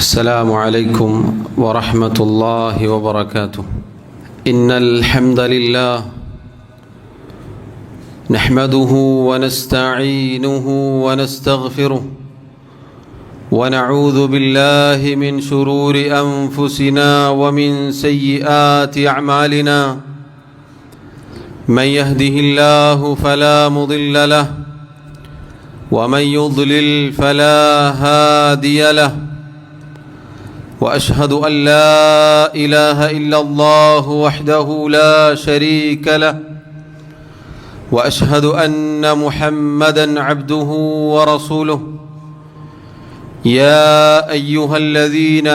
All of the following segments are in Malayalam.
السلام عليكم ورحمة الله وبركاته. إن الحمد لله نحمده ونستعينه ونستغفره ونعوذ بالله من شرور أنفسنا ومن سيئات أعمالنا. من يهده الله فلا مضل له ومن يضلل فلا هادي له. وأشهد أن لا إله إلا الله وحده لا شريك له وأشهد أن محمدًا عبده ورسوله. يا أيها الذين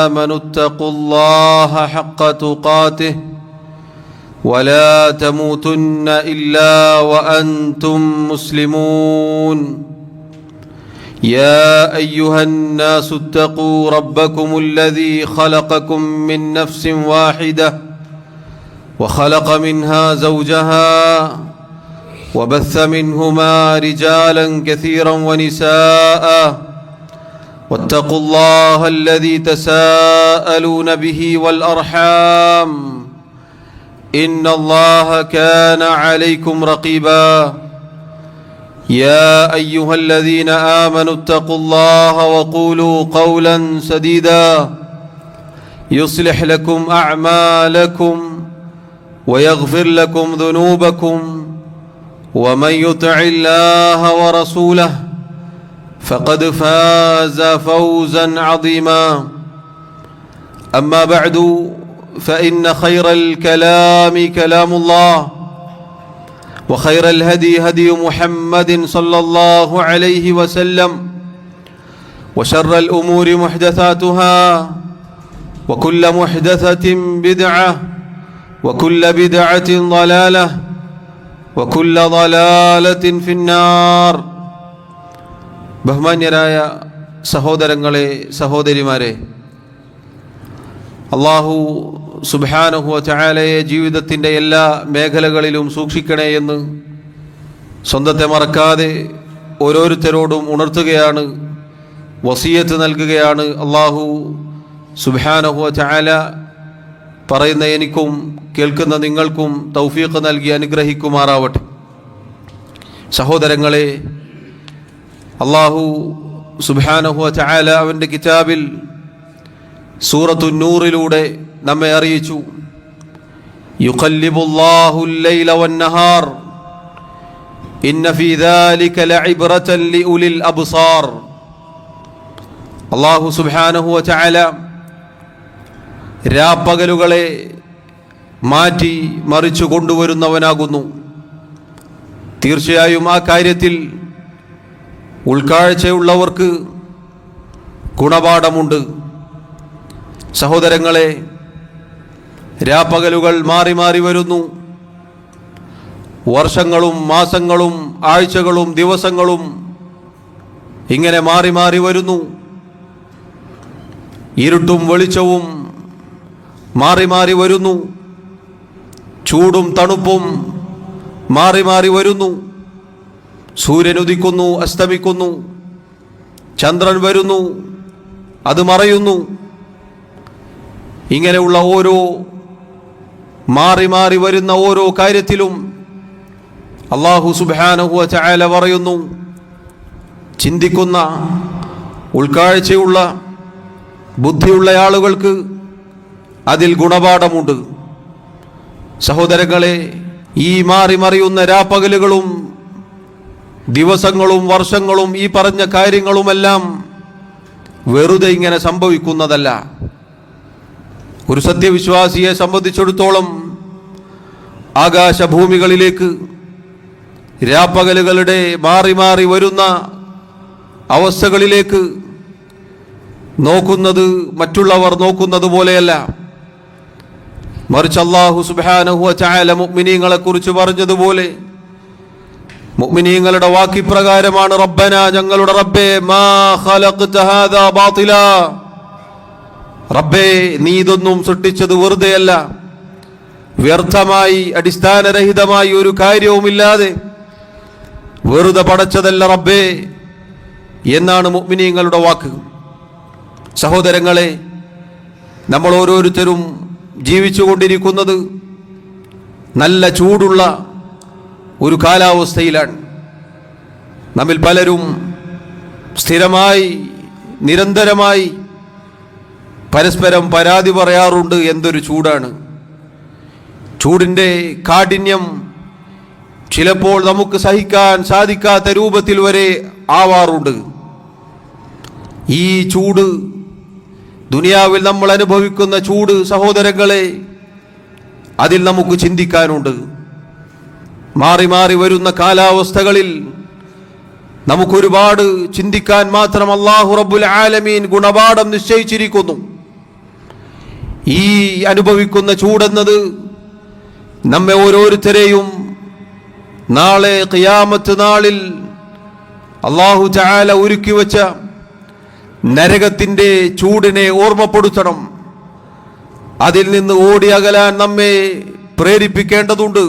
آمنوا اتقوا الله حق تقاته ولا تموتن إلا وأنتم مسلمون. يا أيها الناس اتقوا ربكم الذي خلقكم من نفس واحدة وخلق منها زوجها وبث منهما رجالا كثيرا ونساء. واتقوا الله الذي تساءلون به والأرحام إن الله كان عليكم رقيبا. يا أيها الذين آمنوا اتقوا الله وقولوا قولا سديدا يصلح لكم أعمالكم ويغفر لكم ذنوبكم ومن يطع الله ورسوله فقد فاز فوزا عظيما. أما بعد فإن خير الكلام كلام الله وخير الهدي هدي محمد صلى الله عليه وسلم وشر الأمور محدثاتها وكل محدثة بدعة وكل بدعة ضلالة وكل ضلالة في النار. ബഹുമാന്യരായ സഹോദരങ്ങളെ, സഹോദരിമാരെ, അല്ലാഹു സുബ്ഹാനഹു വ തആലയെ ജീവിതത്തിൻ്റെ എല്ലാ മേഖലകളിലും സൂക്ഷിക്കണേ എന്ന് സ്വന്തത്തെ മറക്കാതെ ഓരോരുത്തരോടും ഉണർത്തുകയാണ്, വസിയത്ത് നൽകുകയാണ്. അല്ലാഹു സുബ്ഹാനഹു വ തആല പറയുന്ന എനിക്കും കേൾക്കുന്ന നിങ്ങൾക്കും തൗഫീഖ് നൽകി അനുഗ്രഹിക്കുമാറാവട്ടെ. സഹോദരങ്ങളെ, അല്ലാഹു സുബ്ഹാനഹു വ തആല അവൻ്റെ കിതാബിൽ സൂറത്തുൻ നൂറിലൂടെ നമ്മെ അറിയിച്ചു, യുഖല്ലിബുല്ലാഹുൽ ലൈല വന്നഹാർ ഇന്ന ഫീ ദാലിക ലഇബ്റതൻ ലിഉലിൽ അബ്സാർ. അല്ലാഹു സുബ്ഹാനഹു വ തആല രാപ്പകലുകളെ മാറ്റി മറിച്ചു കൊണ്ടുവരുന്നവനാകുന്നു. തീർച്ചയായും ആ കാര്യത്തിൽ ഉൾക്കാഴ്ചയുള്ളവർക്ക് ഗുണപാഠമുണ്ട്. സഹോദരങ്ങളെ, രാപ്പകലുകൾ മാറി മാറി വരുന്നു. വർഷങ്ങളും മാസങ്ങളും ആഴ്ചകളും ദിവസങ്ങളും ഇങ്ങനെ മാറി മാറി വരുന്നു. ഇരുട്ടും വെളിച്ചവും മാറി മാറി വരുന്നു. ചൂടും തണുപ്പും മാറി മാറി വരുന്നു. സൂര്യൻ ഉദിക്കുന്നു, അസ്തമിക്കുന്നു. ചന്ദ്രൻ വരുന്നു, അത് മറയുന്നു. ഇങ്ങനെയുള്ള ഓരോ മാറി മാറി വരുന്ന ഓരോ കാര്യത്തിലും അല്ലാഹു സുബ്ഹാനഹു വ തആല പറയുന്നു, ചിന്തിക്കുന്ന, ഉൾക്കാഴ്ചയുള്ള, ബുദ്ധിയുള്ള ആളുകൾക്ക് അതിൽ ഗുണപാഠമുണ്ട്. സഹോദരങ്ങളെ, ഈ മാറി മറിയുന്ന രാപ്പകലുകളും ദിവസങ്ങളും വർഷങ്ങളും ഈ പറഞ്ഞ കാര്യങ്ങളുമെല്ലാം വെറുതെ ഇങ്ങനെ സംഭവിക്കുന്നതല്ല. ഒരു സത്യവിശ്വാസിയെ സംബന്ധിച്ചിടത്തോളം ആകാശഭൂമികളിലേക്ക് രാപ്പകലുകളുടെ മാറി മാറി വരുന്ന അവസ്ഥകളിലേക്ക് നോക്കുന്നത് മറ്റുള്ളവർ നോക്കുന്നത് പോലെയല്ല. മറിച്ച് അല്ലാഹു സുബ്ഹാനഹു വ തആല മുഅ്മിനീങ്ങളെ കുറിച്ച് പറഞ്ഞതുപോലെ, മുഅ്മിനീങ്ങളുടെ വാക്യപ്രകാരമാണ്, റബ്ബന, ഞങ്ങളുടെ റബ്ബേ, മാ ഖലഖ്ത ഹാദാ ബാതിലാ, റബ്ബേ, നീ ഇതൊന്നും സൃഷ്ടിച്ചത് വെറുതെയല്ല, വ്യർത്ഥമായി അടിസ്ഥാനരഹിതമായി ഒരു കാര്യവുമില്ലാതെ വെറുതെ പടച്ചതല്ല റബ്ബേ എന്നാണ് മുഅ്മിനീങ്ങളുടെ വാക്ക്. സഹോദരങ്ങളെ, നമ്മൾ ഓരോരുത്തരും ജീവിച്ചുകൊണ്ടിരിക്കുന്നത് നല്ല ചൂടുള്ള ഒരു കാലാവസ്ഥയിലാണ്. നമ്മിൽ പലരും സ്ഥിരമായി നിരന്തരമായി പരസ്പരം പരാതി പറയാറുണ്ട്. എന്തൊരു ചൂടാണ്! ചൂടിൻ്റെ കാഠിന്യം ചിലപ്പോൾ നമുക്ക് സഹിക്കാൻ സാധിക്കാത്ത രൂപത്തിൽ വരെ ആവാറുണ്ട്. ഈ ചൂട്, ദുനിയാവിൽ നമ്മൾ അനുഭവിക്കുന്ന ചൂട്, സഹോദരങ്ങളെ, അതിൽ നമുക്ക് ചിന്തിക്കാനുണ്ട്. മാറി മാറി വരുന്ന കാലാവസ്ഥകളിൽ നമുക്കൊരുപാട് ചിന്തിക്കാൻ മാത്രം അല്ലാഹു റബ്ബുൽ ആലമീൻ ഗുണപാഠം നിശ്ചയിച്ചിരിക്കുന്നു. ഈ അനുഭവിക്കുന്ന ചൂടെന്നത് നമ്മെ ഓരോരുത്തരെയും നാളെ ഖിയാമത്ത് നാളിൽ അല്ലാഹു തആല ഒരുക്കി വെച്ച നരകത്തിൻ്റെ ചൂടിനെ ഓർമ്മപ്പെടുത്തണം. അതിൽ നിന്ന് ഓടി അകലാൻ നമ്മെ പ്രേരിപ്പിക്കേണ്ടതുണ്ട്.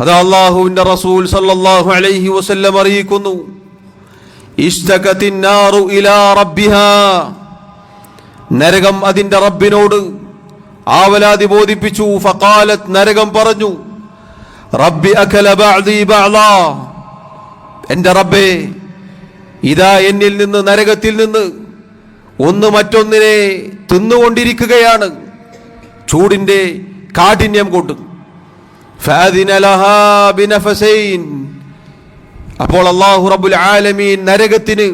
അത് അല്ലാഹുവിൻ്റെ റസൂൽ സല്ലല്ലാഹു അലൈഹി വസല്ലം അറിയിക്കുന്നു, ഇഷ്തകത്തിൻ നാറു ഇലാ റബ്ബിഹാ, നരകം അതിൻ്റെ റബ്ബിനോട് ആവലാതി ബോധിപ്പിച്ചു. ഫഖാലത്, നരകം പറഞ്ഞു, റബ്ബി അകല ബഅദി ബഅദാ, എൻ്റെ റബ്ബേ, ഇതാ എന്നിൽ നിന്ന്, നരകത്തിൽ നിന്ന് ഒന്ന് മറ്റൊന്നിനെ തിന്നുകൊണ്ടിരിക്കുകയാണ് ചൂടിൻ്റെ കാഠിന്യം കൊണ്ട്. ഫഅദിന ലഹാ ബിനഫസൈൻ, അപ്പോൾ അല്ലാഹു റബ്ബുൽ ആലമീൻ നരകത്തിന്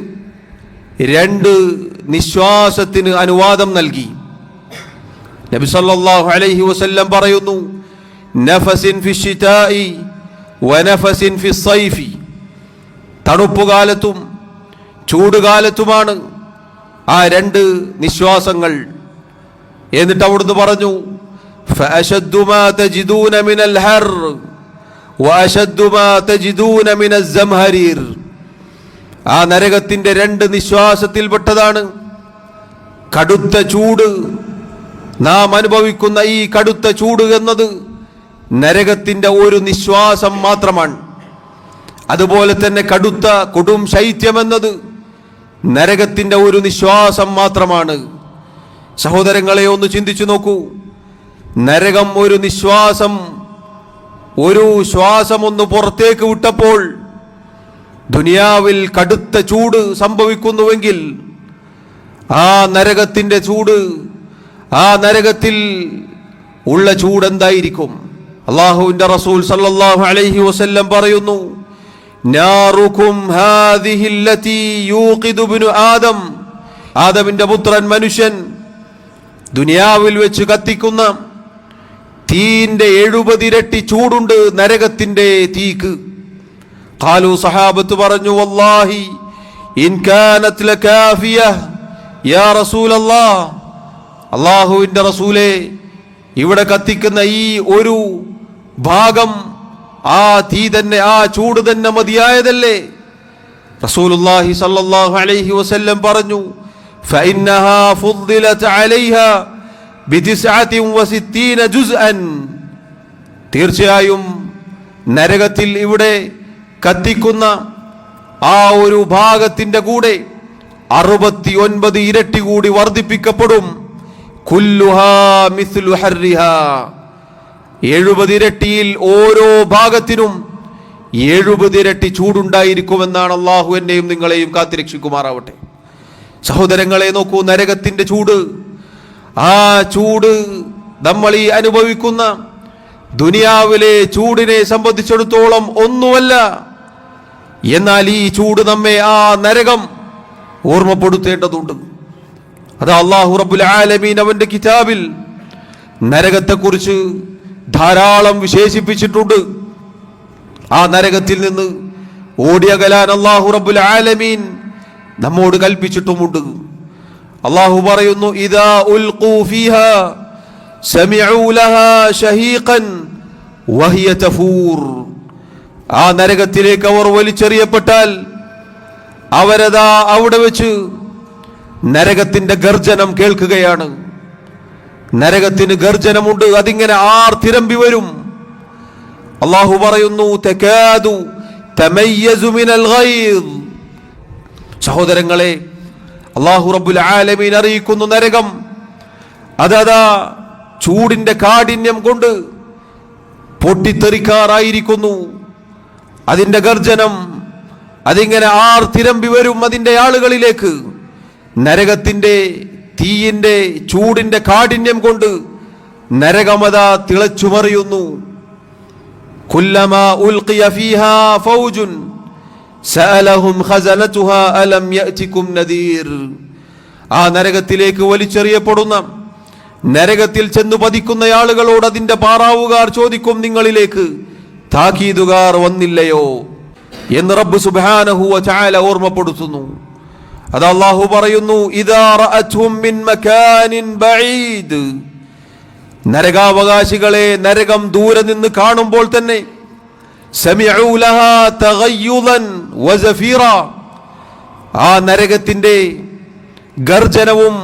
2 നിശ്വാസത്തിന് അനുവാദം നൽകി. നബി സല്ലല്ലാഹു അലൈഹി വസല്ലം പറയുന്നു, നഫസിൻ ഫിശ്ശിതാഇ വനഫസിൻ ഫിസ്സൈഫി, തണുപ്പുകാലത്തും ചൂടുകാലത്തുമാണ് ആ 2 നിശ്വാസങ്ങൾ. എന്നിട്ട് അവിടുന്ന് പറഞ്ഞു, ഫഅശദ്ദു മാ തജിദൂന മിനൽ ഹർ വഅശദ്ദു മാ തജിദൂന മിനസ് സംഹരീർ, ആ നരകത്തിന്റെ 2 നിശ്വാസത്തിൽപ്പെട്ടതാണ് കടുത്ത ചൂട്. നാം അനുഭവിക്കുന്ന ഈ കടുത്ത ചൂട് എന്നത് നരകത്തിന്റെ ഒരു നിശ്വാസം മാത്രമാണ്. അതുപോലെ തന്നെ കടുത്ത കൊടും ശൈത്യമെന്നത് നരകത്തിന്റെ ഒരു നിശ്വാസം മാത്രമാണ്. സഹോദരങ്ങളെ, ഒന്ന് ചിന്തിച്ചു നോക്കൂ. നരകം ഒരു നിശ്വാസം, ഒരു ശ്വാസം ഒന്ന് പുറത്തേക്ക് വിട്ടപ്പോൾ ദുനിയാവിൽ കടുത്ത ചൂട് സംഭവിക്കുന്നുവെങ്കിൽ ആ നരകത്തിന്റെ ചൂട്, ആ നരകത്തിൽ ഉള്ള ചൂട് എന്തായിരിക്കും? അല്ലാഹുവിൻ്റെ റസൂൽ സല്ലല്ലാഹു അലൈഹി വസല്ലം പറയുന്നു, നാറുകും ഹാദിഹി അല്ലതി യൂഖിദു ഇബ്നു ആദം, ആദമിന്റെ പുത്രൻ മനുഷ്യൻ ദുനിയാവിൽ വെച്ച് കത്തിക്കുന്ന തീന്റെ 70 ഇരട്ടി ചൂടുണ്ട് നരകത്തിന്റെ തീക്ക്. ഖാലു, സഹാബത്ത് പറഞ്ഞു, വല്ലാഹി ഇൻ കാനത് ലകാഫിയ യാ റസൂലല്ലാഹ്, അല്ലാഹുവിൻ്റെ റസൂലേ, ഇവിടെ കത്തിക്കുന്ന ഈ ഒരു ഭാഗം, ആ തീ തന്നെ, ആ ചൂട് തന്നെ മതിയായതല്ലേ? റസൂലുള്ളാഹി സല്ലല്ലാഹു അലൈഹി വസല്ലം പറഞ്ഞു, ഫഇന്നഹാ ഫുദ്ദിലത് അലൈഹാ ബി69 ജുസ്അൻ, തീർച്ചയായും നരകത്തിൽ ഇവിടെ കത്തിക്കുന്ന ആ ഒരു ഭാഗത്തിന്റെ കൂടെ 69 ഇരട്ടി കൂടി വർദ്ധിപ്പിക്കപ്പെടും. കുല്ലുഹാ മിസ്ലു ഹർരിഹാ, 70 ഇരട്ടിയിൽ ഓരോ ഭാഗത്തിനും 70 ഇരട്ടി ചൂടുണ്ടായിരിക്കുമെന്നാണ്. അള്ളാഹു എന്നെയും നിങ്ങളെയും കാത്തിരക്ഷിക്കുമാറാവട്ടെ. സഹോദരങ്ങളെ നോക്കൂ, നരകത്തിന്റെ ചൂട്, ആ ചൂട് നമ്മൾ ഈ അനുഭവിക്കുന്ന ദുനിയാവിലെ ചൂടിനെ സംബന്ധിച്ചിടത്തോളം ഒന്നുമല്ല. എന്നാൽ ഈ ചൂട് നമ്മെ ആ നരകം ഓർമ്മപ്പെടുത്തേണ്ടതുണ്ട്. അത് അല്ലാഹു റബ്ബുൽ ആലമീൻ അവന്റെ കിതാബിൽ നരകത്തെക്കുറിച്ച് ധാരാളം വിശേഷിപ്പിച്ചിട്ടുണ്ട്. ആ നരകത്തിൽ നിന്ന് ഓടിയകലാൻ അല്ലാഹു റബ്ബുൽ ആലമീൻ നമ്മോട് കൽപ്പിച്ചിട്ടുമുണ്ട്. അല്ലാഹു പറയുന്നു, ഇദാ ഉൽഖൂ ഫീഹാ സമിഉ ലഹാ ശഹീഖൻ വഹിയ തഫൂർ, ആ നരകത്തിലേക്ക് അവർ വലിച്ചെറിയപ്പെട്ടാൽ അവരതാ അവിടെ വെച്ച് നരകത്തിന്റെ ഗർജനം കേൾക്കുകയാണ്. നരകത്തിന് ഗർജനമുണ്ട്, അതിങ്ങനെ ആർത്തിരമ്പി വരും. അല്ലാഹു പറയുന്നു, തകാദു തമയ്യസു മിനൽ ഗൈദ്, സഹോദരങ്ങളെ, അല്ലാഹു റബ്ബുൽ ആലമീൻ അറിയിക്കുന്നു, നരകം അതാ ചൂടിന്റെ കാഠിന്യം കൊണ്ട് പൊട്ടിത്തെറിക്കാറായിരിക്കുന്നു. അതിന്റെ ഗർജനം അതിങ്ങനെ ആർത്തിരമ്പി വരും അതിന്റെ ആളുകളിലേക്ക്. നരകത്തിന്റെ തീയിന്റെ ചൂടിന്റെ കാഠിന്യം കൊണ്ട് നരകമത തിളച്ചുമറിയുന്നു. കുല്ലമാ ഉൽഖിയ ഫീഹാ ഫൗജുൻ സഅലഹും ഖസനതുഹാ അലം യഅതികും നദീർ. ആ നരകത്തിലേക്ക് വലിച്ചെറിയപ്പെടുന്ന, നരകത്തിൽ ചെന്നു പതിക്കുന്ന ആളുകളോട് അതിന്റെ പാറാവുകാർ ചോദിക്കും, നിങ്ങളിലേക്ക് താക്കീതുകാർ വന്നില്ലയോ എന്ന് റബ്ബ് സുബ്ഹാനഹു വ തആല ഓർമ്മപ്പെടുത്തുന്നു. അത് അല്ലാഹു പറയുന്നു, ഇദാ റഅതുഹും മിൻ മകാനിൻ ബഈദ്. നരകാവകാശികളെ നരകം ദൂരെ നിന്ന് കാണുമ്പോൾ തന്നെ സമിഉ ലഹാ തഗയ്യുദൻ വസഫീറ. ആ നരകത്തിന്റെ ഗർജനവും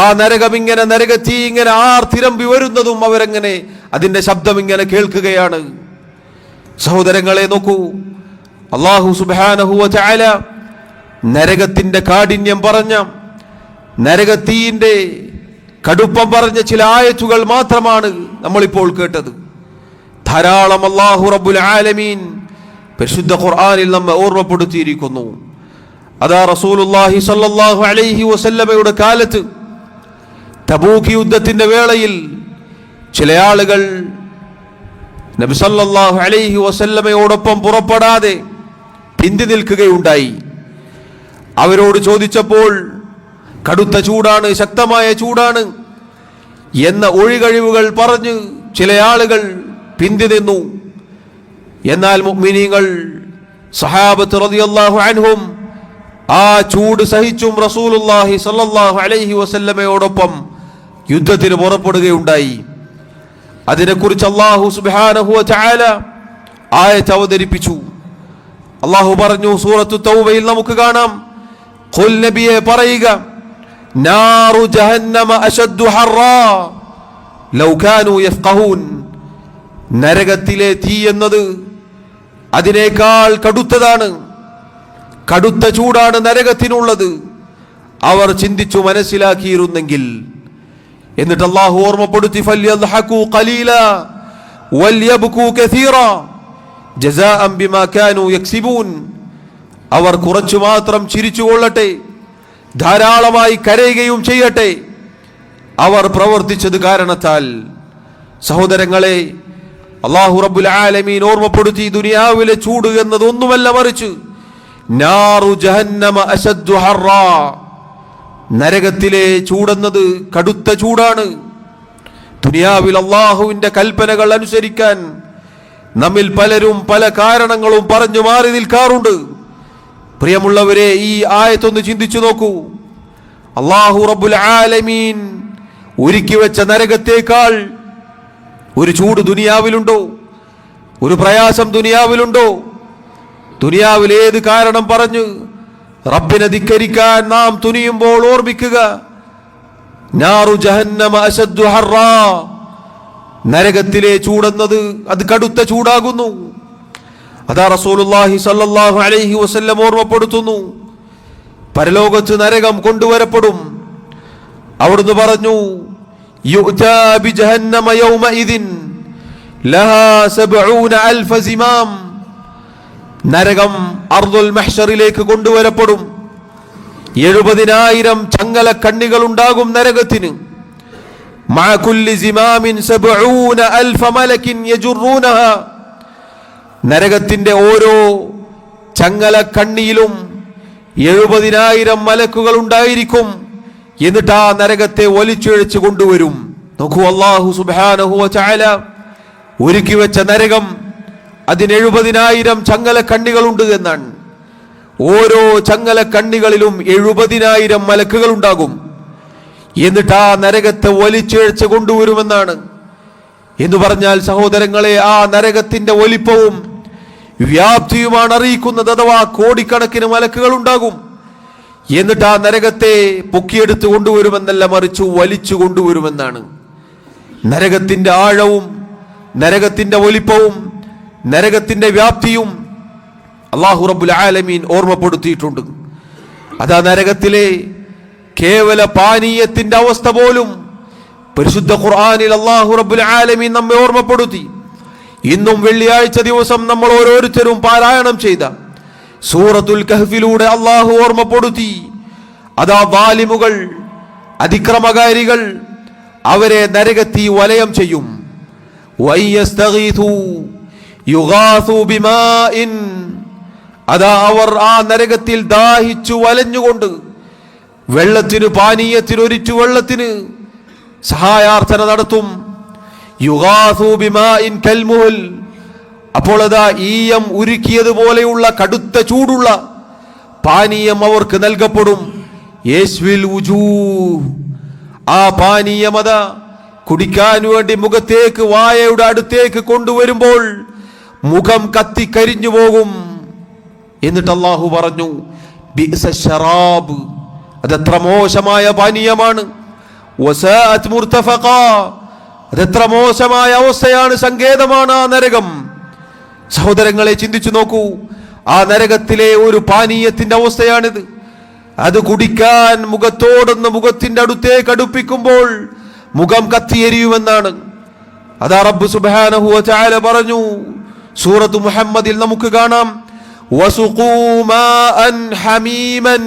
ആ നരകം ഇങ്ങനെ നരകത്തീ ഇങ്ങനെ ആർത്തിരമ്പി വരുന്നതും അവരങ്ങനെ അതിന്റെ ശബ്ദം ഇങ്ങനെ കേൾക്കുകയാണ്. സഹോദരങ്ങളെ നോക്കൂ, അല്ലാഹു സുബ്ഹാനഹു വ തആല നരകത്തിന്റെ കാഠിന്യം പറഞ്ഞ, നരകത്തീന്റെ കടുപ്പം പറഞ്ഞ ചില ആയത്തുകൾ മാത്രമാണ് നമ്മളിപ്പോൾ കേട്ടത്. ധാരാളം അല്ലാഹു റബ്ബുൽ ആലമീൻ പരിശുദ്ധ ഖുർആനിൽ നമ്മെ ഓർമ്മപ്പെടുത്തിയിരിക്കുന്നു. അതാ റസൂലുള്ളാഹി സ്വല്ലല്ലാഹു അലൈഹി വസല്ലമയുടെ കാലത്ത് തബൂക്ക് യുദ്ധത്തിന്റെ വേളയിൽ ചില ആളുകൾ നബി സല്ലല്ലാഹു അലൈഹി വസല്ലമയോടൊപ്പം പുറപ്പെടാതെ പിന്തി നിൽക്കുകയുണ്ടായി. അവരോട് ചോദിച്ചപ്പോൾ കടുത്ത ചൂടാണ്, ശക്തമായ ചൂടാണ് എന്ന ഒഴികഴിവുകൾ പറഞ്ഞ് ചില ആളുകൾ പിന്തി നിന്നു. എന്നാൽ മുഅ്മിനീങ്ങൾ സഹാബത്ത് റളിയല്ലാഹു അൻഹും ആ ചൂട് സഹിച്ചും റസൂലുള്ളാഹി സ്വല്ലല്ലാഹു അലൈഹി വസല്ലമയോടൊപ്പം യുദ്ധത്തിന് പുറപ്പെടുകയുണ്ടായി. അതിനെക്കുറിച്ച് അല്ലാഹു സുബ്ഹാനഹു വ തആല ആയത്ത് അവതരിപ്പിച്ചു. അല്ലാഹു പറഞ്ഞു, സൂറത്തു തൗബയിൽ നമുക്ക് കാണാം, ഖുൽ നബിയെ പറയുക, നാറു ജഹന്നമ അശദ്ദു ഹർറാ ലൗ കാനൂ യഫ്ഖഹൂൻ. നരകത്തിലെ തീ എന്നത് അതിനേക്കാൾ കടുത്തതാണ്, കടുത്ത ചൂടാണ് നരകത്തിനുള്ളത്, അവർ ചിന്തിച്ചു മനസ്സിലാക്കിയിരുന്നെങ്കിൽ. എന്നിട്ട് അല്ലാഹു ഓർമ്മപ്പെടുത്തി, ഫല്യദ്ഹഖൂ ഖലീലാ വൽയബ്കൂ കസീറാ ജസാഅൻ ബിമാ കാനൂ യക്സിബൂൻ. അവർ കുറച്ചു മാത്രം ചിരിച്ചുകൊള്ളട്ടെ, ധാരാളമായി കരയുകയും ചെയ്യട്ടെ, അവർ പ്രവർത്തിച്ചത് കാരണത്താൽ. സഹോദരങ്ങളെ, അല്ലാഹു റബ്ബുൽ ആലമീൻ ഓർമ്മപ്പെടുത്തി, ദുനിയാവിലെ ചൂട് എന്നതൊന്നുമല്ല, മറിച്ച് നാറു ജഹന്നമ അശദ്ദു ഹർറാ. നരകത്തിലെ ചൂടെന്നത് കടുത്ത ചൂടാണ്. ദുനിയാവിൽ അല്ലാഹുവിന്റെ കൽപ്പനകൾ അനുസരിക്കാൻ നമ്മിൽ പലരും പല കാരണങ്ങളും പറഞ്ഞു മാറി നിൽക്കാറുണ്ട്. പ്രിയമുള്ളവരെ, ഈ ആയത്തൊന്ന് ചിന്തിച്ചു നോക്കൂ. അല്ലാഹു റബ്ബുൽ ആലമീൻ ഒരുക്കി വെച്ച നരകത്തേക്കാൾ ഒരു ചൂട് ദുനിയാവിലുണ്ടോ? ഒരു പ്രയാസം ദുനിയാവിലുണ്ടോ? ദുനിയാവിൽ ഏത് കാരണം പറഞ്ഞ് റബ്ബിനെ ധിക്കരിക്കാൻ നാം തുനിയുമ്പോൾ ഓർമ്മിക്കുക, നാറു ജഹന്നമ അശദ്ദു ഹർറാ. നരകത്തിലെ ചൂടെന്നത് അത് കടുത്ത ചൂടാകുന്നു. അതാ റസൂലുള്ളാഹി സ്വല്ലല്ലാഹു അലൈഹി വസല്ലം ഓർമ്മപ്പെടുത്തുന്നു, പരലോകത്ത് നരകം കൊണ്ടുവരപ്പെടും. അവിടുന്ന് പറഞ്ഞു, യുഅ്താ ബിജഹന്നമ യൗമഇദിൻ ലഹാ 70,000 സിമാം. നരകം അർദുൽ മഹ്ശറിലേക്ക് കൊണ്ടുവരപ്പെടും. 70,000 ചങ്ങല കണ്ണികൾ ഉണ്ടാകും നരകത്തിന്. മഅ കുല്ലി സിമാമിൻ 70,000 മലക്കിൻ യജുറൂനഹാ. നരകത്തിന്റെ ഓരോ ചങ്ങല കണ്ണിയിലും 70,000 മലക്കുകൾ ഉണ്ടായിരിക്കും. എന്നിട്ട് ആ നരകത്തെ വലിച്ചിഴച്ച് കൊണ്ടുവരും. നോക്കൂ, അല്ലാഹു സുബ്ഹാനഹു വ തആല ഒരുക്കി വെച്ച നരകം, അതിന് 70,000 ചങ്ങല കണ്ണികളുണ്ട് എന്നാണ്. ഓരോ ചങ്ങല കണ്ണികളിലും 70,000 മലക്കുകൾ ഉണ്ടാകും. എന്നിട്ട് ആ നരകത്തെ വലിച്ചിഴച്ച് കൊണ്ടുവരുമെന്നാണ്. എന്ന് പറഞ്ഞാൽ സഹോദരങ്ങളെ, ആ നരകത്തിന്റെ വലിപ്പവും വ്യാപ്തിയുമാണ് അറിയിക്കുന്നത്. അഥവാ കോടിക്കണക്കിന് മലക്കുകൾ ഉണ്ടാകും. എന്നിട്ട് ആ നരകത്തെ പൊക്കിയെടുത്ത് കൊണ്ടുവരുമെന്നല്ല, മറിച്ച് വലിച്ചു കൊണ്ടുവരുമെന്നാണ്. നരകത്തിന്റെ ആഴവും നരകത്തിന്റെ വലിപ്പവും നരകത്തിന്റെ വ്യാപ്തിയും അല്ലാഹു റബ്ബുൽ ആലമീൻ ഓർമ്മപ്പെടുത്തിയിട്ടുണ്ട്. അതാ നരകത്തിലെ കേവല പാനീയത്തിന്റെ അവസ്ഥ പോലും പരിശുദ്ധ ഖുർആനിൽ അല്ലാഹു റബ്ബുൽ ആലമീൻ നമ്മെ ഓർമ്മപ്പെടുത്തി. ഇന്നും വെള്ളിയാഴ്ച ദിവസം നമ്മൾ ഓരോരുത്തരും പാരായണം ചെയ്ത സൂറത്തുൽ കഹ്ഫിലൂടെ അല്ലാഹു ഓർമ്മപ്പെടുത്തി, അതാ വാലിമുകൾ, അതിക്രമകാരികൾ, അവരെ നരകത്തി വലയം ചെയ്യും. അതാ അവർ ആ നരകത്തിൽ ദാഹിച്ചു വലഞ്ഞുകൊണ്ട് വെള്ളത്തിന്, പാനീയത്തിന്, ഒരിറ്റു വെള്ളത്തിന് സഹായാർത്ഥന നടത്തും. യുഗാസു ബിമാഇൻ കൽമുഹൽ, അപ്പോൾ അതാ ഈയം ഉരുക്കിയതുപോലെയുള്ള കടുത്ത ചൂടുള്ള പാനീയം അവർക്ക് നൽകപ്പെടും. യേശ്വിൽ വുജൂഹ്, ആ പാനീയം അതാ കുടിക്കാൻ വേണ്ടി മുഖത്തേക്ക്, വായയുടെ അടുത്തേക്ക് കൊണ്ടുവരുമ്പോൾ മുഖം കത്തിക്കരിഞ്ഞു പോകും. എന്നിട്ട് അല്ലാഹു പറഞ്ഞു, ബിഅസ ശറാബ്, അതെത്ര മോശമായ പാനീയമാണ്. വസാഅത് മുർതഫഖ, അതെത്ര മോശമായ അവസ്ഥയാണ്, സങ്കേതമാണ് ആ നരകം. സഹോദരങ്ങളെ, ചിന്തിച്ചു നോക്കൂ, ആ നരകത്തിലെ ഒരു പാനീയത്തിന്റെ അവസ്ഥയാണിത്. അത് കുടിക്കാൻ മുഖത്തോടൊന്ന് മുഖത്തിന്റെ അടുത്തേക്ക് അടുപ്പിക്കുമ്പോൾ മുഖം കത്തിയെരിയുമെന്നാണ്. അതാ റബ്ബ് സുബ്ഹാനഹു വ തആല പറഞ്ഞു, സൂറത്ത് മുഹമ്മദിൽ നമുക്ക് കാണാം, വസുഖൂ മാഅൻ ഹമീമൻ,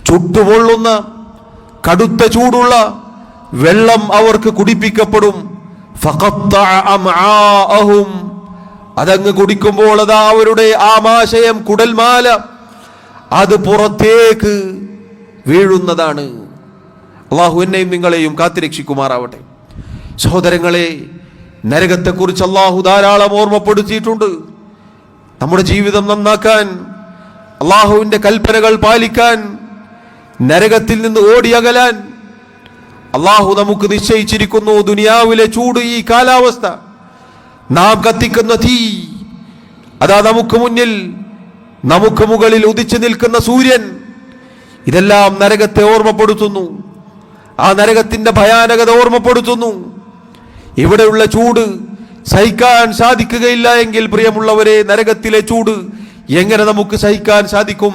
ചുട്ടുപൊള്ളുന്ന കടുത്ത ചൂടുള്ള വെള്ളം അവർക്ക് കുടിപ്പിക്കപ്പെടും. ഫഖത്തഅ അംആഅഹും, അതങ്ങ് കുടിക്കുമ്പോൾ അതാ അവരുടെ ആമാശയം, കുടൽമാല, അത് പുറത്തേക്ക് വീഴുന്നതാണ്. അള്ളാഹു എന്നെയും നിങ്ങളെയും കാത്തിരക്ഷിക്കുമാറാവട്ടെ. സഹോദരങ്ങളെ, നരകത്തെക്കുറിച്ച് അള്ളാഹു ധാരാളം ഓർമ്മപ്പെടുത്തിയിട്ടുണ്ട്. നമ്മുടെ ജീവിതം നന്നാക്കാൻ, അള്ളാഹുവിൻ്റെ കൽപ്പനകൾ പാലിക്കാൻ, നരകത്തിൽ നിന്ന് ഓടിയകലാൻ അള്ളാഹു നമുക്ക് നിശ്ചയിച്ചിരിക്കുന്നു. ദുനിയാവിലെ ചൂട്, ഈ കാലാവസ്ഥ, നാം കത്തിക്കുന്ന തീ, അതാ നമുക്ക് മുന്നിൽ, നമുക്ക് മുകളിൽ ഉദിച്ചു നിൽക്കുന്ന സൂര്യൻ, ഇതെല്ലാം നരകത്തെ ഓർമ്മപ്പെടുത്തുന്നു. ആ നരകത്തിന്റെ ഭയാനകത ഓർമ്മപ്പെടുത്തുന്നു. ഇവിടെയുള്ള ചൂട് സഹിക്കാൻ സാധിക്കുകയില്ല എങ്കിൽ പ്രിയമുള്ളവരെ, നരകത്തിലെ ചൂട് എങ്ങനെ നമുക്ക് സഹിക്കാൻ സാധിക്കും?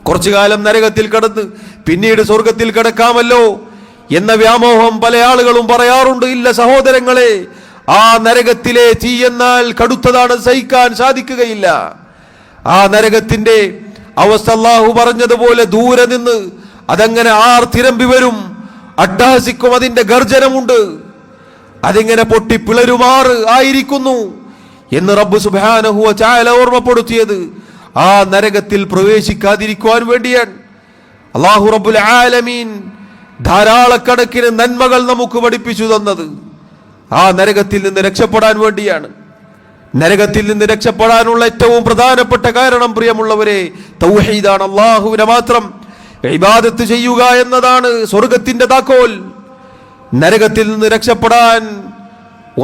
കുറച്ചു കാലം നരകത്തിൽ കിടന്ന് പിന്നീട് സ്വർഗത്തിൽ കിടക്കാമല്ലോ എന്ന വ്യാമോഹം പല ആളുകളും പറയാറുണ്ട്. ഇല്ല സഹോദരങ്ങളെ, ആ നരകത്തിലെ തീ എന്നാൽ കടുത്തതാണ്, സഹിക്കാൻ സാധിക്കുകയില്ല. ആ നരകത്തിന്റെ അവസ്ഥ അല്ലാഹു പറഞ്ഞതുപോലെ ദൂരെ നിന്ന് അതങ്ങനെ ആർത്തിരമ്പി വരും, അട്ടഹസിക്കും, അതിന്റെ ഗർജനമുണ്ട്, അതിങ്ങനെ പൊട്ടിപ്പിളരുമാറ് ആയിരിക്കുന്നു എന്ന് റബ്ബ് സുബ്ഹാനഹു വ തആല ഓർമ്മപ്പെടുത്തിയത് ആ നരകത്തിൽ പ്രവേശിക്കാതിരിക്കുവാൻ വേണ്ടിയാണ്. അല്ലാഹു റബ്ബുൽ ആലമീൻ ധാരാളക്കണക്കിന് നന്മകൾ നമുക്ക് പഠിപ്പിച്ചു തന്നത് ആ നരകത്തിൽ നിന്ന് രക്ഷപ്പെടാൻ വേണ്ടിയാണ്. നരകത്തിൽ നിന്ന് രക്ഷപ്പെടാനുള്ള ഏറ്റവും പ്രധാനപ്പെട്ട കാരണം പ്രിയമുള്ളവരെ, തൗഹീദാണ്. അല്ലാഹുവിനെ മാത്രം ഇബാദത്ത് ചെയ്യുക എന്നതാണ് സ്വർഗത്തിന്റെ താക്കോൽ. നരകത്തിൽ നിന്ന് രക്ഷപ്പെടാൻ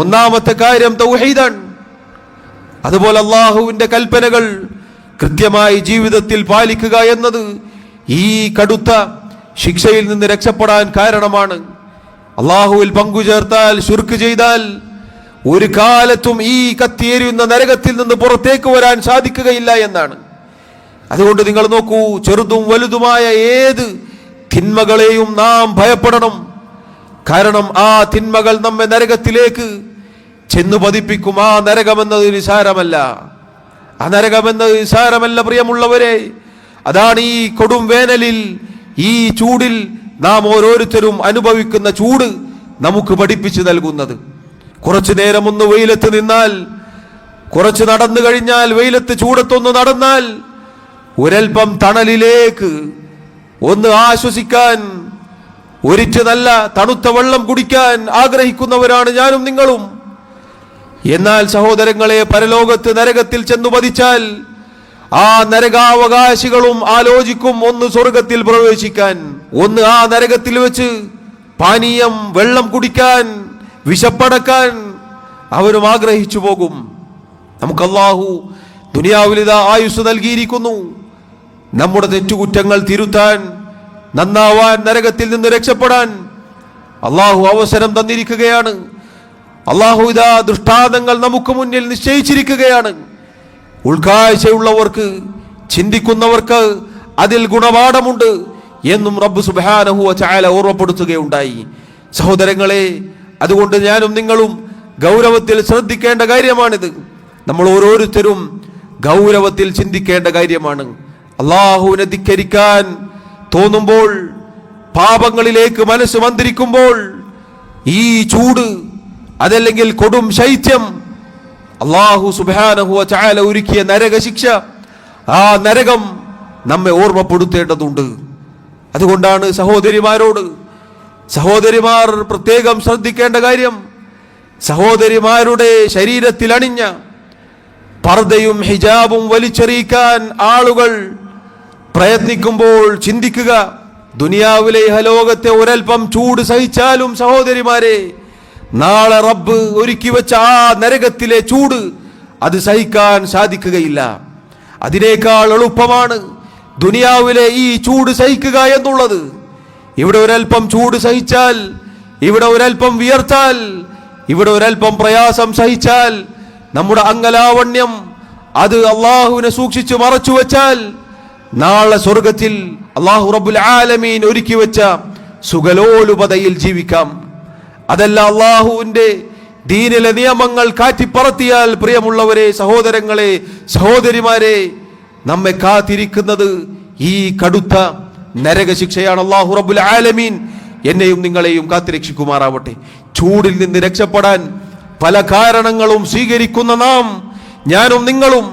ഒന്നാമത്തെ കാര്യം തൗഹീദാണ്. അതുപോലെ അല്ലാഹുവിന്റെ കൽപ്പനകൾ കൃത്യമായി ജീവിതത്തിൽ പാലിക്കുക എന്നത് ഈ കടുത്ത ശിക്ഷയിൽ നിന്ന് രക്ഷപ്പെടാൻ കാരണമാണ്. അല്ലാഹുവിൽ പങ്കുചേർത്താൽ, ശിർക്ക് ചെയ്താൽ ഒരു കാലത്തും ഈ കത്തിയേരിയുന്ന നരകത്തിൽ നിന്ന് പുറത്തേക്ക് വരാൻ സാധിക്കുകയില്ല എന്നാണ്. അതുകൊണ്ട് നിങ്ങൾ നോക്കൂ, ചെറുതും വലുതുമായ ഏത് തിന്മകളെയും നാം ഭയപ്പെടണം. കാരണം ആ തിന്മകൾ നമ്മെ നരകത്തിലേക്ക് ചെന്നു പതിപ്പിക്കും. ആ നരകമെന്നത് നിസാരമല്ല, ആ നരകമെന്നത് നിസാരമല്ല പ്രിയമുള്ളവരെ. അതാണ് ഈ കൊടും വേനലിൽ, ഈ ചൂടിൽ നാം ഓരോരുത്തരും അനുഭവിക്കുന്ന ചൂട് നമുക്ക് പഠിപ്പിച്ചു നൽകുന്നത്. കുറച്ചു നേരം ഒന്ന് വെയിലത്ത് നിന്നാൽ, കുറച്ച് നടന്നു കഴിഞ്ഞാൽ, വെയിലത്ത് ചൂടത്തൊന്ന് നടന്നാൽ, ഒരൽപ്പം തണലിലേക്ക് ഒന്ന് ആശ്വസിക്കാൻ, ഒരിറ്റ് നല്ല തണുത്ത വെള്ളം കുടിക്കാൻ ആഗ്രഹിക്കുന്നവരാണ് ഞാനും നിങ്ങളും. എന്നാൽ സഹോദരങ്ങളെ, പരലോകത്ത് നരകത്തിൽ ചെന്നു പതിച്ചാൽ ആ നരകാവകാശികളും ആലോചിക്കും ഒന്ന് സ്വർഗത്തിൽ പ്രവേശിക്കാൻ, ഒന്ന് ആ നരകത്തിൽ വെച്ച് പാനീയം, വെള്ളം കുടിക്കാൻ, വിശപ്പടക്കാൻ അവരും ആഗ്രഹിച്ചു പോകും. നമുക്ക് അല്ലാഹു ദുനിയാവിൽ ഇതാ ആയുസ് നൽകിയിരിക്കുന്നു. നമ്മുടെ തെറ്റുകുറ്റങ്ങൾ തിരുത്താൻ, നന്നാവാൻ, നരകത്തിൽ നിന്ന് രക്ഷപ്പെടാൻ അല്ലാഹു അവസരം തന്നിരിക്കുകയാണ്. അല്ലാഹു ഇതാ ദൃഷ്ടാന്തങ്ങൾ നമുക്ക് മുന്നിൽ നിശ്ചയിച്ചിരിക്കുകയാണ്. ഉൾക്കാഴ്ചയുള്ളവർക്ക്, ചിന്തിക്കുന്നവർക്ക് അതിൽ ഗുണപാഠമുണ്ട്. എന്നും റബ്ബ് സുബ്ഹാനഹു വ തആല ഓർമ്മപ്പെടുത്തുകയുണ്ടായി. സഹോദരങ്ങളെ, അതുകൊണ്ട് ഞാനും നിങ്ങളും ഗൗരവത്തിൽ ശ്രദ്ധിക്കേണ്ട കാര്യമാണിത്. നമ്മൾ ഓരോരുത്തരും ഗൗരവത്തിൽ ചിന്തിക്കേണ്ട കാര്യമാണ്. അല്ലാഹുവിനെ ധിക്കരിക്കാൻ തോന്നുമ്പോൾ, പാപങ്ങളിലേക്ക് മനസ്സ് മന്ത്രിക്കുമ്പോൾ, ഈ ചൂട്, അതല്ലെങ്കിൽ കൊടും ശൈത്യം, അല്ലാഹു സുബ്ഹാനഹു വ തആല ഒരുക്കിയ നരകശിക്ഷ, ആ നരകം നമ്മെ ഓർമ്മപ്പെടുത്തേണ്ടതുണ്ട്. അതുകൊണ്ടാണ് സഹോദരിമാർ പ്രത്യേകം ശ്രദ്ധിക്കേണ്ട കാര്യം, സഹോദരിമാരുടെ ശരീരത്തിൽ അണിഞ്ഞ പർദയും ഹിജാബും വലിച്ചെറിയിക്കാൻ ആളുകൾ പ്രയത്നിക്കുമ്പോൾ ചിന്തിക്കുക, ദുനിയാവിലെ ഇഹലോകത്തെ ഒരൽപ്പം ചൂട് സഹിച്ചാലും സഹോദരിമാരെ, നാളെ റബ്ബ് ഒരുക്കി വെച്ച ആ നരകത്തിലെ ചൂട് അത് സഹിക്കാൻ സാധിക്കുകയില്ല. അതിനേക്കാൾ എളുപ്പമാണ് ദുനിയാവിലെ ഈ ചൂട് സഹിക്കുക എന്നുള്ളത്. ഇവിടെ ഒരൽപ്പം ചൂട് സഹിച്ചാൽ, ഇവിടെ ഒരൽപ്പം വിയർത്താൽ, ഇവിടെ ഒരൽപ്പം പ്രയാസം സഹിച്ചാൽ, നമ്മുടെ അംഗലാവണ്യം അത് അള്ളാഹുവിനെ സൂക്ഷിച്ച് മറച്ചു വെച്ചാൽ, നാളെ സ്വർഗത്തിൽ അള്ളാഹു റബ്ബുൽ ആലമീൻ ഒരുക്കി വെച്ച സുഖലോലുപതയിൽ ജീവിക്കാം. അതല്ല അള്ളാഹുവിന്റെ ദീനിലെ നിയമങ്ങൾ കാറ്റിപ്പറത്തിയാൽ, പ്രിയമുള്ളവരെ, സഹോദരങ്ങളെ, സഹോദരിമാരെ, നമ്മെ കാത്തിരിക്കുന്നത് ഈ കടുത്ത നരകശിക്ഷയാണ്. അള്ളാഹു റബ്ബുൽ ആലമീൻ എന്നെയും നിങ്ങളെയും കാത്തിരക്ഷിക്കുമാറാവട്ടെ. ചൂടിൽ നിന്ന് രക്ഷപ്പെടാൻ പല കാരണങ്ങളും സ്വീകരിക്കുന്ന നാം, ഞാനും നിങ്ങളും,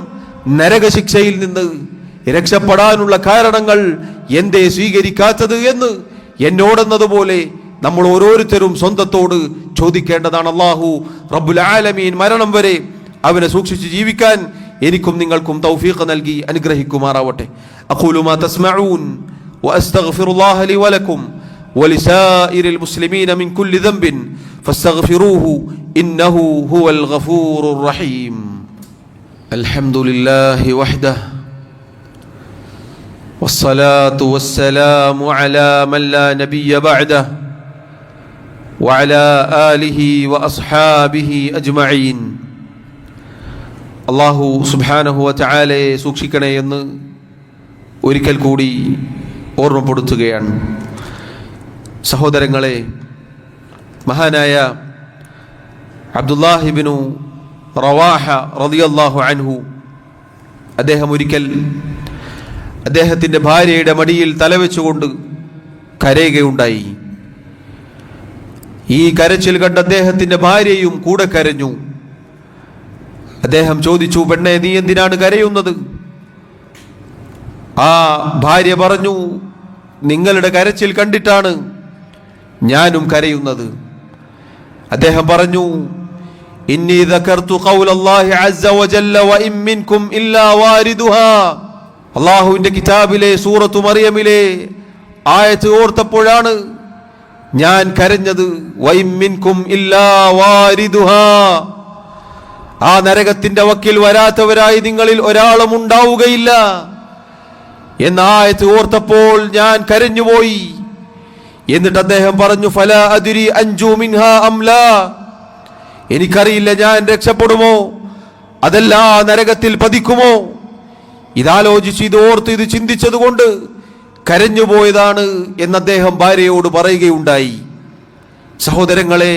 നരകശിക്ഷയിൽ നിന്ന് രക്ഷപ്പെടാനുള്ള കാരണങ്ങൾ എന്തേ സ്വീകരിക്കാത്തത് എന്ന് എന്നോടെന്നതുപോലെ നമ്മൾ ഓരോരുത്തരും സ്വന്തത്തോട് ചോദിക്കേണ്ടതാണ്. അല്ലാഹു റബ്ബുൽ ആലമീൻ മരണം വരെ അവനെ സൂക്ഷിച്ച് ജീവിക്കാൻ എനിക്കും നിങ്ങൾക്കും തൗഫീഖ് നൽകി അനുഗ്രഹിക്കുമാറാവട്ടെ. അഖൂലു മാ തസ്മഊൻ വഅസ്തഗ്ഫിറുല്ലാഹ ലി വലക്കും വലിസായിരിൽ മുസ്ലിമീന മിൻ കുല്ലി ദംബിൻ ഫസ്തഗ്ഫിറൂഹു ഇന്നഹു ഹുവൽ ഗഫൂറുർ റഹീം. അൽഹംദുലില്ലാഹി വഹ്ദഹു വസ്സലാത്തു വസ്സലാമു അലാ മൻ ലാ നബിയ്യ ബഅദഹു വഅലാ ആലിഹി വഅസ്ഹാബിഹി അജ്മഈൻ. അല്ലാഹു സുബ്ഹാനഹു വ തആലയെ സൂക്ഷിക്കണേ എന്ന് ഒരിക്കൽ കൂടി ഓർമ്മപ്പെടുത്തുകയാണ്. സഹോദരങ്ങളെ, മഹാനായ അബ്ദുല്ലാഹി ഇബ്നു റവാഹ റളിയല്ലാഹു അൻഹു, അദ്ദേഹം ഒരിക്കൽ അദ്ദേഹത്തിൻ്റെ ഭാര്യയുടെ മടിയിൽ തലവെച്ചുകൊണ്ട് കരയുകയുണ്ടായി. ഈ കരച്ചിൽ കണ്ട് അദ്ദേഹത്തിൻ്റെ ഭാര്യയും കൂടെ കരഞ്ഞു. അദ്ദേഹം ചോദിച്ചു, പെണ്ണെ, നീ എന്തിനാണ് കരയുന്നത്? ആ ഭാര്യ പറഞ്ഞു, നിങ്ങളുടെ കരച്ചിൽ കണ്ടിട്ടാണ് ഞാനും കരയുന്നത്. അദ്ദേഹം പറഞ്ഞു, ഇന്നി ദകർതു ഖൗലല്ലാഹി അസ്സ വജല്ല വഇൻ മിൻകും ഇല്ലാ വാരിദുഹാ. അല്ലാഹുവിന്റെ കിതാബിലെ സൂറത്തു മറിയമിലെ ആയത്ത് ഓർത്തപ്പോഴാണ് ഞാൻ കരഞ്ഞത്. വഇൻ മിൻകും ഇല്ലാ വാരിദുഹാ. ആ നരകത്തിന്റെ വക്കിൽ വരാത്തവരായി നിങ്ങളിൽ ഒരാളും ഉണ്ടാവുകയില്ല എന്ന ആയത്ത് ഓർത്തപ്പോൾ ഞാൻ കരഞ്ഞുപോയി. എന്നിട്ട് അദ്ദേഹം പറഞ്ഞു, ഫലാ അദ്രി അൻജു മിൻഹാ അം ലാ. എനിക്കറിയില്ല ഞാൻ രക്ഷപ്പെടുമോ അതല്ല നരകത്തിൽ പതിക്കുമോ. ഇതാലോചിച്ച്, ഇത് ഓർത്ത്, ഇത് ചിന്തിച്ചത് കൊണ്ട് കരഞ്ഞുപോയതാണ് എന്ന് അദ്ദേഹം ഭാര്യയോട് പറയുകയുണ്ടായി. സഹോദരങ്ങളെ,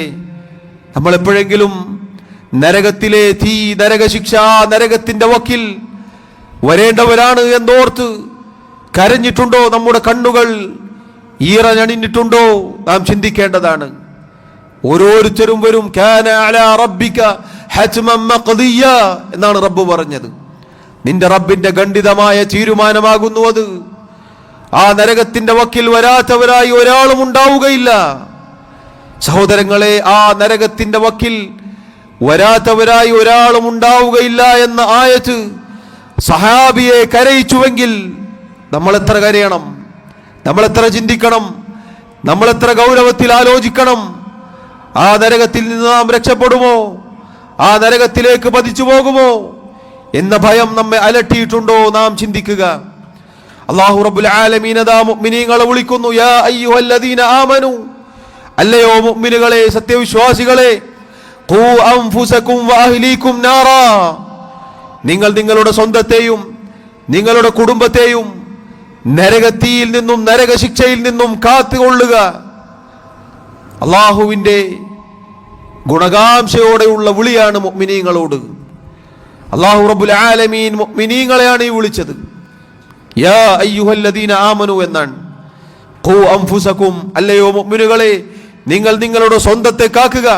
നമ്മൾ എപ്പോഴെങ്കിലും നരകത്തിലെ തീ, നരകശിക്ഷ, നരകത്തിന്റെ വക്കിൽ വരേണ്ടവരാണ് എന്നോർത്ത് കരഞ്ഞിട്ടുണ്ടോ? നമ്മുടെ കണ്ണുകൾ ഈറനണിഞ്ഞിട്ടുണ്ടോ? നാം ചിന്തിക്കേണ്ടതാണ്. ഓരോരുത്തരും വരും. കാന അലാ റബ്ബിക ഹത്മൻ മഖ്ദിയ എന്നാണ് റബ്ബ് പറഞ്ഞത്. നിന്റെ റബ്ബിന്റെ ഖണ്ഡിതമായ തീരുമാനമാകുന്നു അത്. ആ നരകത്തിന്റെ വക്കിൽ വരാത്തവരായി ഒരാളും ഉണ്ടാവുകയില്ല. സഹോദരങ്ങളെ, ആ നരകത്തിന്റെ വക്കിൽ വരാത്തവരായി ഒരാളും ഉണ്ടാവുകയില്ല എന്ന ആയത്ത് സഹാബിയെ കരയിച്ചുവെങ്കിൽ നമ്മൾ എത്ര കരയണം, നമ്മൾ എത്ര ചിന്തിക്കണം, നമ്മൾ എത്ര ഗൗരവത്തിൽ ആലോചിക്കണം. ആ നരകത്തിൽ നിന്ന് നാം രക്ഷപ്പെടുമോ, ആ നരകത്തിലേക്ക് പതിച്ചു പോകുമോ എന്ന ഭയം നമ്മെ അലട്ടിയിട്ടുണ്ടോ? നാം ചിന്തിക്കുക. അല്ലാഹു റബ്ബുൽ ആലമീൻ അതാ മുഅ്മിനീങ്ങളെ വിളിക്കുന്നു, യാ അയ്യുഹല്ലദീന ആമനു. അല്ലയോ മുഅ്മിനുകളെ, സത്യവിശ്വാസികളെ, ഖൂ അൻഫുസകും വഅഹ്ലീകും നാറാ. നിങ്ങൾ നിങ്ങളുടെ സ്വന്തത്തെയും നിങ്ങളുടെ കുടുംബത്തെയും നരകത്തിയിൽ നിന്നും നരകശിക്ഷയിൽ നിന്നും കാത്തുകൊള്ളുക. അള്ളാഹുവിൻ്റെ ഗുണകാംക്ഷയോടെയുള്ള വിളിയാണ് മുഅ്മിനീങ്ങളോട്. അല്ലാഹു റബ്ബുൽ ആലമീൻ മുഅ്മിനീങ്ങളെയാണ് ഈ വിളിച്ചത്. യാ അയ്യുഹല്ലദീന ആമനു എന്നാണ്. ഖൂ അൻഫുസകും, അല്ലയോ മുഅ്മിനുകളെ, നിങ്ങൾ നിങ്ങളുടെ സ്വന്തത്തെ കാക്കുക.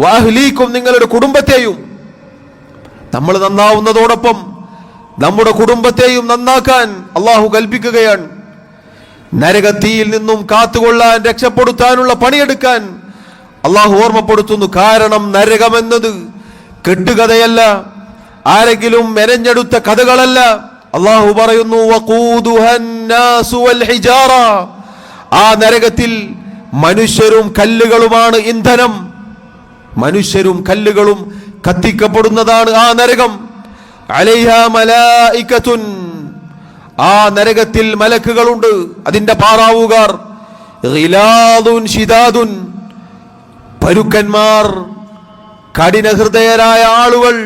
വഅഹ്ലീകും, നിങ്ങളുടെ കുടുംബത്തെയും. നമ്മൾ നന്നാവുന്നതോടൊപ്പം നമ്മുടെ കുടുംബത്തെയും നന്നാക്കാൻ അള്ളാഹു കൽപ്പിക്കുകയാണ്. നരകത്തിയിൽ നിന്നും കാത്തുകൊള്ളാൻ, രക്ഷപ്പെടുത്താനുള്ള പണിയെടുക്കാൻ അള്ളാഹു ഓർമ്മപ്പെടുത്തുന്നു. കാരണം നരകമെന്നത് കെട്ടുകഥയല്ല, ആരെങ്കിലും മെനഞ്ഞെടുത്ത കഥകളല്ല. അള്ളാഹു പറയുന്നു വഖൂദുഹന്നാസു വൽ ഹിജാറ, ആ നരകത്തിൽ മനുഷ്യരും കല്ലുകളുമാണ് ഇന്ധനം. മനുഷ്യരും കല്ലുകളും കത്തിക്കപ്പെടുന്നതാണ് ആ നരകം. അലൈഹാ മലായികത്തുൻ, ആ നരകത്തിൽ മലക്കുകളുണ്ട്, അതിന്റെ പാറാവുകാർ. ഗിലാദുൻ ശിദാദുൻ, പരുക്കന്മാർ, കഠിനഹൃദയരായ ആളുകൾ.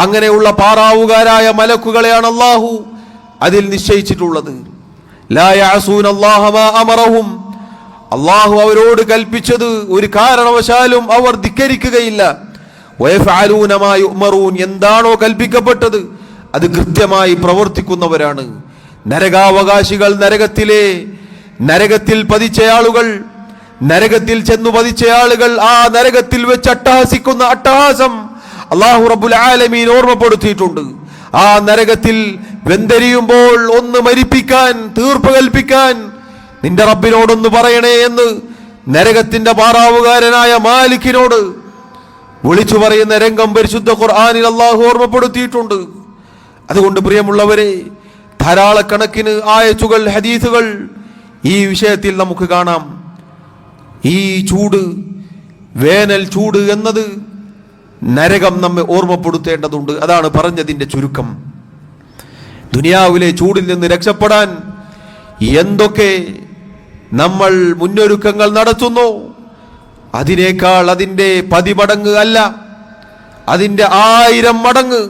അങ്ങനെയുള്ള പാറാവുകാരായ മലക്കുകളെയാണ് അല്ലാഹു അതിൽ നിശ്ചയിച്ചിട്ടുള്ളത്. ലാ യഅസൂന അല്ലാഹ മാ അമറഹും, അല്ലാഹു അവരോട് കൽപ്പിച്ചത് ഒരു കാരണവശാലും അവർ ധിക്കരിക്കുകയില്ല. വയഫഅലൂന മാ യുഅ്മറൂൻ, എന്താണോ കൽപ്പിക്കപ്പെട്ടത് അത് കൃത്യമായി പ്രവർത്തിക്കുന്നവരാണ്. നരകാവകാശികൾ, നരകത്തിൽ പതിച്ച ആളുകൾ, നരകത്തിൽ ചെന്നു പതിച്ച ആളുകൾ, ആ നരകത്തിൽ വെച്ച് അട്ടഹസിക്കുന്ന അട്ടഹാസം അല്ലാഹു റബ്ബുൽ ആലമീൻ ഓർമ്മപ്പെടുത്തിയിട്ടുണ്ട്. ആ നരകത്തിൽ വെന്തെരിയുമ്പോൾ ഒന്ന് മരിപ്പിക്കാൻ, തീർപ്പ് കൽപ്പിക്കാൻ നിന്റെ റബ്ബിനോടൊന്ന് പറയണേ എന്ന് നരകത്തിന്റെ പാറാവുകാരനായ മാലിക്കിനോട് വിളിച്ചു പറയുന്ന രംഗം പരിശുദ്ധ ഖുർആനിൽ അല്ലാഹു ഓർമ്മപ്പെടുത്തിയിട്ടുണ്ട്. അതുകൊണ്ട് പ്രിയമുള്ളവരെ, ധാരാളക്കണക്കിന് ആയത്തുകൾ, ഹദീസുകൾ ഈ വിഷയത്തിൽ നമുക്ക് കാണാം. ഈ ചൂട്, വേനൽ ചൂട് എന്നത് നരകം നമ്മെ ഓർമ്മപ്പെടുത്തേണ്ടതുണ്ട്. അതാണ് പറഞ്ഞതിൻ്റെ ചുരുക്കം. ദുനിയാവിലെ ചൂടിൽ നിന്ന് രക്ഷപ്പെടാൻ എന്തൊക്കെ നമ്മൾ മുന്നൊരുക്കങ്ങൾ നടത്തുന്നു, അതിനേക്കാൾ അതിൻ്റെ 10 മടങ്ങ് അല്ല, അതിൻ്റെ 1000 മടങ്ങ്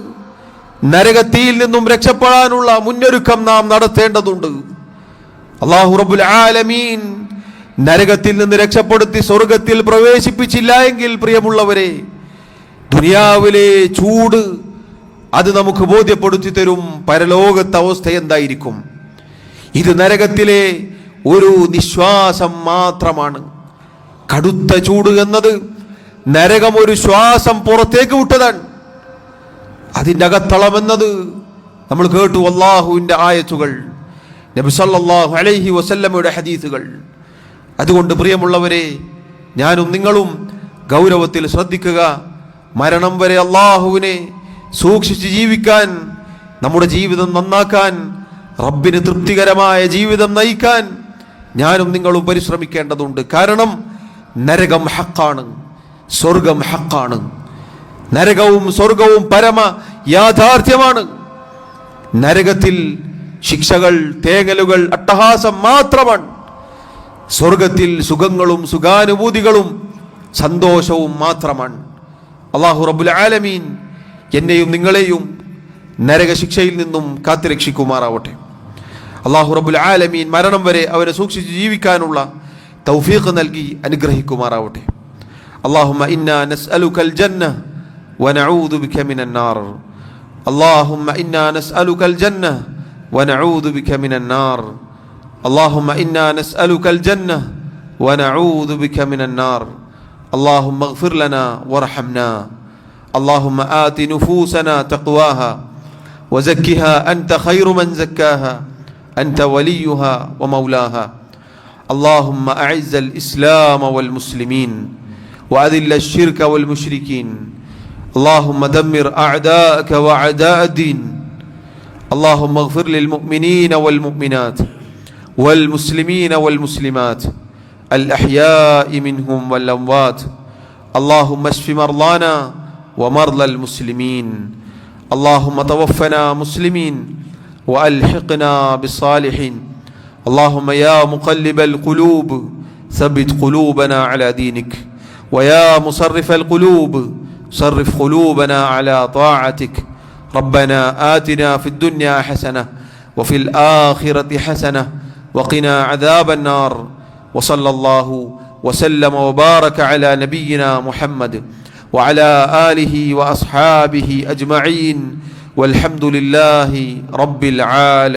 നരകത്തിയിൽ നിന്നും രക്ഷപ്പെടാനുള്ള മുന്നൊരുക്കം നാം നടത്തേണ്ടതുണ്ട്. അല്ലാഹു റബ്ബുൽ ആലമീൻ നരകത്തിൽ നിന്ന് രക്ഷപ്പെടുത്തി സ്വർഗത്തിൽ പ്രവേശിപ്പിച്ചില്ല എങ്കിൽ പ്രിയമുള്ളവരെ, ദുനിയാവിലെ ചൂട് അത് നമുക്ക് ബോധ്യപ്പെടുത്തി തരും പരലോകത്തെ അവസ്ഥ എന്തായിരിക്കും. ഇത് നരകത്തിലെ ഒരു നിശ്വാസം മാത്രമാണ്. കടുത്ത ചൂട് എന്നത് നരകം ഒരു ശ്വാസം പുറത്തേക്ക് വിട്ടതാണ്. അതിൻ്റെ അകത്തളം എന്നത് നമ്മൾ കേട്ടു അല്ലാഹുവിൻ്റെ ആയത്തുകൾ, നബി സല്ലല്ലാഹു അലൈഹി വസല്ലമയുടെ ഹദീസുകൾ. അതുകൊണ്ട് പ്രിയമുള്ളവരെ, ഞാനും നിങ്ങളും ഗൗരവത്തിൽ ശ്രദ്ധിക്കുക. മരണം വരെ അല്ലാഹുവിനെ സൂക്ഷിച്ച് ജീവിക്കാൻ, നമ്മുടെ ജീവിതം നന്നാക്കാൻ, റബ്ബിന് തൃപ്തികരമായ ജീവിതം നയിക്കാൻ ഞാനും നിങ്ങളും പരിശ്രമിക്കേണ്ടതുണ്ട്. കാരണം നരകം ഹക്കാണ്, സ്വർഗം ഹക്കാണ്. നരകവും സ്വർഗവും പരമ യാഥാർത്ഥ്യമാണ്. നരകത്തിൽ ശിക്ഷകൾ, തേങ്ങലുകൾ, അട്ടഹാസം മാത്രമാണ്. സ്വർഗത്തിൽ സുഖങ്ങളും സുഖാനുഭൂതികളും സന്തോഷവും മാത്രമാണ്. അല്ലാഹു റബ്ബുൽ ആലമീൻ എന്നെയും നിങ്ങളെയും നരകശിക്ഷയിൽ നിന്നും കാത്തുരക്ഷിക്കുമാറാവട്ടെ. അല്ലാഹു റബ്ബുൽ ആലമീൻ മരണം വരെ അവരെ സൂക്ഷിച്ച് ജീവിക്കാനുള്ള തൗഫീഖ് നൽകി അനുഗ്രഹിക്കുമാറാവട്ടെ. അല്ലാഹുമ്മ ഇന്നാ നസ്അലുകൽ ജന്ന വനഊദു ബിക മിനൻ നാർ. അല്ലാഹുമ്മ ഇന്നാ നസ്അലുകൽ ജന്ന വനഊദു ബിക മിനൻ നാർ. اللهم إنا نسألك الجنة ونعوذ بك من النار. اللهم اغفر لنا وارحمنا. اللهم آت نفوسنا تقواها وزكها أنت خير من زكاها أنت وليها ومولاها. اللهم أعز الإسلام والمسلمين وأذل الشرك والمشركين. اللهم دمر أعداءك وأعداء الدين. اللهم اغفر للمؤمنين والمؤمنات والمسلمين والمسلمات الأحياء منهم والأموات. اللهم اشف مرضانا ومرضى المسلمين. اللهم توفنا مسلمين وألحقنا بالصالحين. اللهم يا مقلب القلوب ثبت قلوبنا على دينك، ويا مصرف القلوب صرف قلوبنا على طاعتك. ربنا آتنا في الدنيا حسنة وفي الآخرة حسنة وقنا عذاب النار وصلى الله وسلم وبارك على نبينا محمد وعلى آله وأصحابه أجمعين والحمد لله رب العالمين.